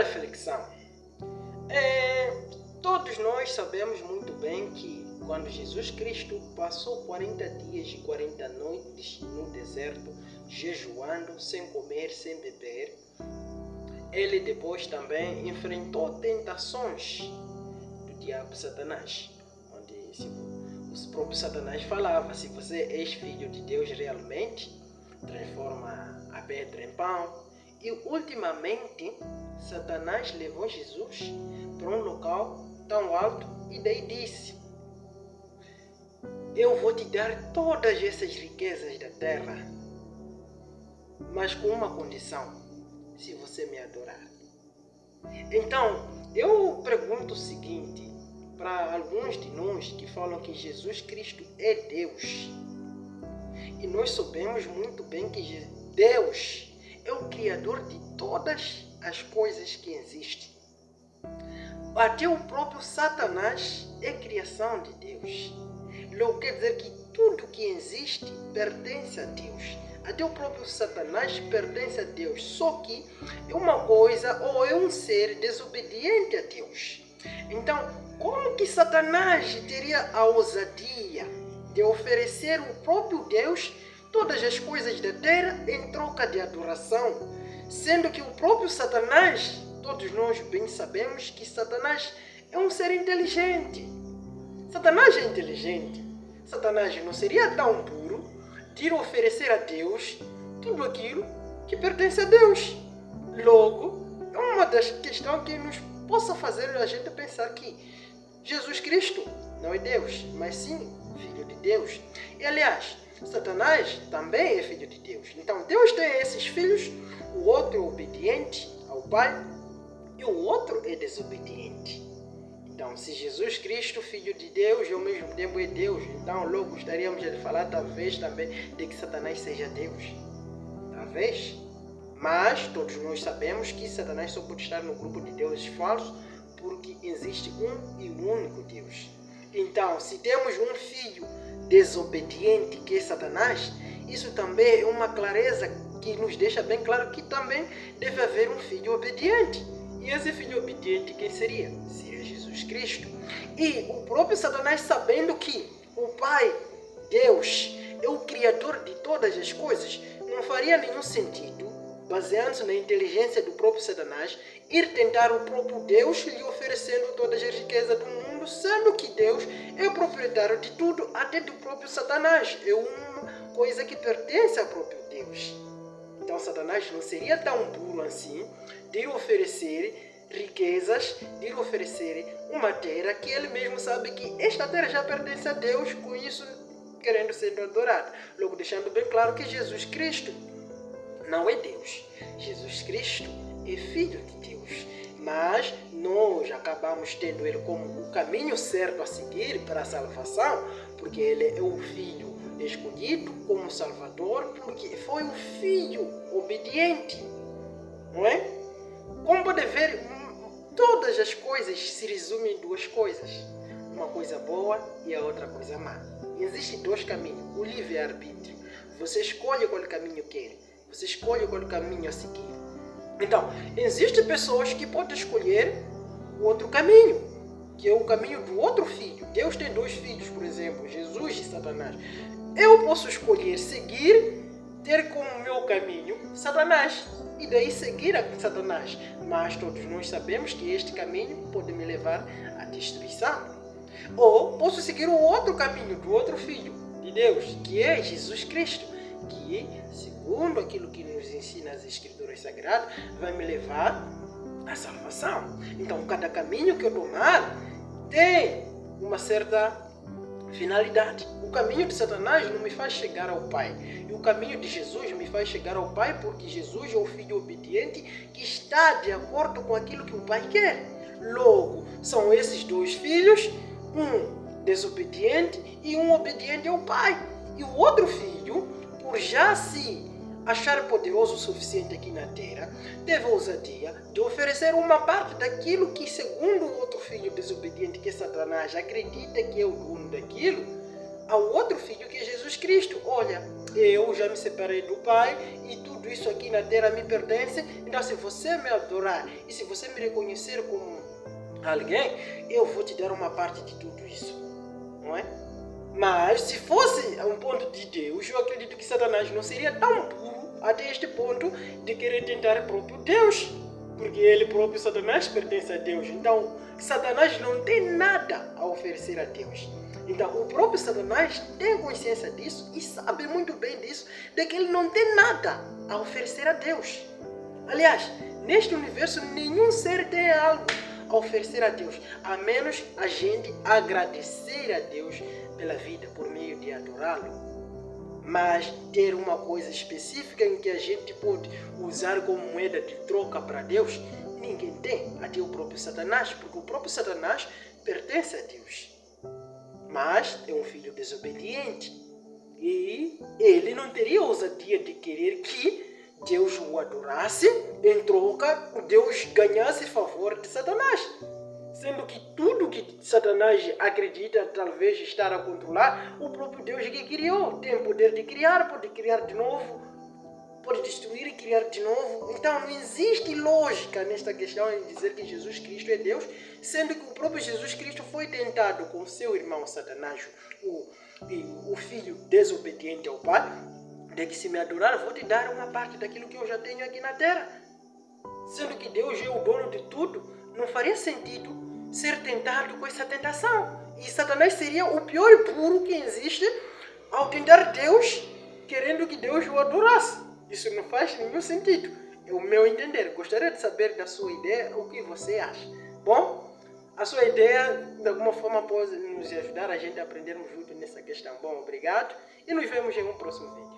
reflexão. Todos nós sabemos muito bem que quando Jesus Cristo passou 40 dias e 40 noites no deserto, jejuando, sem comer, sem beber, ele depois também enfrentou tentações do diabo Satanás, onde o próprio Satanás falava: se você és filho de Deus realmente, transforma a pedra em pão. E ultimamente, Satanás levou Jesus para um local tão alto e daí disse: eu vou te dar todas essas riquezas da terra, mas com uma condição: se você me adorar. Então, eu pergunto o seguinte para alguns de nós que falam que Jesus Cristo é Deus. E nós sabemos muito bem que Deus é o Criador de todas as coisas que existem. Até o próprio Satanás é criação de Deus. Logo quer dizer que tudo que existe pertence a Deus. Até o próprio Satanás pertence a Deus. Só que é uma coisa ou é um ser desobediente a Deus. Então, como que Satanás teria a ousadia de oferecer o próprio Deus todas as coisas da terra em troca de adoração? Sendo que o próprio Satanás, todos nós bem sabemos que Satanás é um ser inteligente. Satanás é inteligente. Satanás não seria tão puro de oferecer a Deus tudo aquilo que pertence a Deus. Logo, é uma das questões que nos possa fazer a gente pensar que Jesus Cristo não é Deus, mas sim Filho de Deus. E aliás, Satanás também é filho de Deus. Então Deus tem esses filhos, o outro é obediente ao Pai e o outro é desobediente. Então, se Jesus Cristo, Filho de Deus, e ao mesmo tempo é Deus, então logo gostaríamos de falar talvez também de que Satanás seja Deus. Talvez. Mas todos nós sabemos que Satanás só pode estar no grupo de deuses falsos porque existe um e único Deus. Então, se temos um filho desobediente que é Satanás, isso também é uma clareza que nos deixa bem claro que também deve haver um filho obediente. E esse filho obediente quem seria? Seria Jesus Cristo. E o próprio Satanás, sabendo que o Pai, Deus, é o Criador de todas as coisas, não faria nenhum sentido, baseando-se na inteligência do próprio Satanás, ir tentar o próprio Deus lhe oferecendo todas as riquezas do mundo, sendo que Deus é o proprietário de tudo, até do próprio Satanás. É uma coisa que pertence ao próprio Deus. Então Satanás não seria tão puro assim de lhe oferecer riquezas, de lhe oferecer uma terra que ele mesmo sabe que esta terra já pertence a Deus, com isso querendo ser adorado. Logo deixando bem claro que Jesus Cristo não é Deus. Jesus Cristo é Filho de Deus. Mas nós acabamos tendo ele como o caminho certo a seguir para a salvação, porque ele é o Filho escolhido como Salvador, porque foi um filho obediente. Não é? Como pode ver, todas as coisas se resumem em duas coisas. Uma coisa boa e a outra coisa má. Existem dois caminhos, o livre-arbítrio. Você escolhe qual caminho quer. Você escolhe qual caminho a seguir. Então, existem pessoas que podem escolher o outro caminho, que é o caminho do outro filho. Deus tem dois filhos, por exemplo, Jesus e Satanás. Eu posso escolher seguir, ter como meu caminho Satanás, e daí seguir a Satanás. Mas todos nós sabemos que este caminho pode me levar à destruição. Ou posso seguir o outro caminho do outro filho de Deus, que é Jesus Cristo, que, segundo aquilo que nos ensina as Escrituras Sagradas, vai me levar à salvação. Então, cada caminho que eu tomar tem uma certa finalidade. O caminho de Satanás não me faz chegar ao Pai. E o caminho de Jesus me faz chegar ao Pai, porque Jesus é o Filho obediente que está de acordo com aquilo que o Pai quer. Logo, são esses dois filhos, um desobediente e um obediente ao Pai. E o outro filho, por já se achar poderoso o suficiente aqui na terra, teve a ousadia de oferecer uma parte daquilo que, segundo o outro filho desobediente, que é Satanás, acredita que é o dono daquilo, ao outro filho que é Jesus Cristo. Olha, eu já me separei do Pai e tudo isso aqui na terra me pertence. Então se você me adorar e se você me reconhecer como alguém, eu vou te dar uma parte de tudo isso, não é? Mas se fosse a um ponto de Deus, eu acredito que Satanás não seria tão burro até este ponto de querer tentar o próprio Deus, porque ele próprio, Satanás, pertence a Deus. Então Satanás não tem nada a oferecer a Deus. Então o próprio Satanás tem consciência disso e sabe muito bem disso, de que ele não tem nada a oferecer a Deus. Aliás, neste universo nenhum ser tem algo a oferecer a Deus, a menos a gente agradecer a Deus pela vida por meio de adorá-lo. Mas ter uma coisa específica em que a gente pode usar como moeda de troca para Deus, ninguém tem, até o próprio Satanás, porque o próprio Satanás pertence a Deus. Mas é um filho desobediente e ele não teria ousadia de querer que Deus o adorasse, em troca Deus ganhasse favor de Satanás. Sendo que tudo que Satanás acredita talvez estar a controlar, o próprio Deus que criou. Tem poder de criar, pode criar de novo, pode destruir e criar de novo. Então não existe lógica nesta questão em dizer que Jesus Cristo é Deus, sendo que o próprio Jesus Cristo foi tentado com seu irmão Satanás, o filho desobediente ao Pai, de que se me adorar, vou te dar uma parte daquilo que eu já tenho aqui na terra. Sendo que Deus é o dono de tudo, não faria sentido ser tentado com essa tentação. E Satanás seria o pior burro que existe ao tentar Deus, querendo que Deus o adorasse. Isso não faz nenhum sentido. É o meu entender. Gostaria de saber da sua ideia o que você acha. Bom, a sua ideia de alguma forma pode nos ajudar a gente a aprendermos junto nessa questão. Bom, obrigado e nos vemos em um próximo vídeo.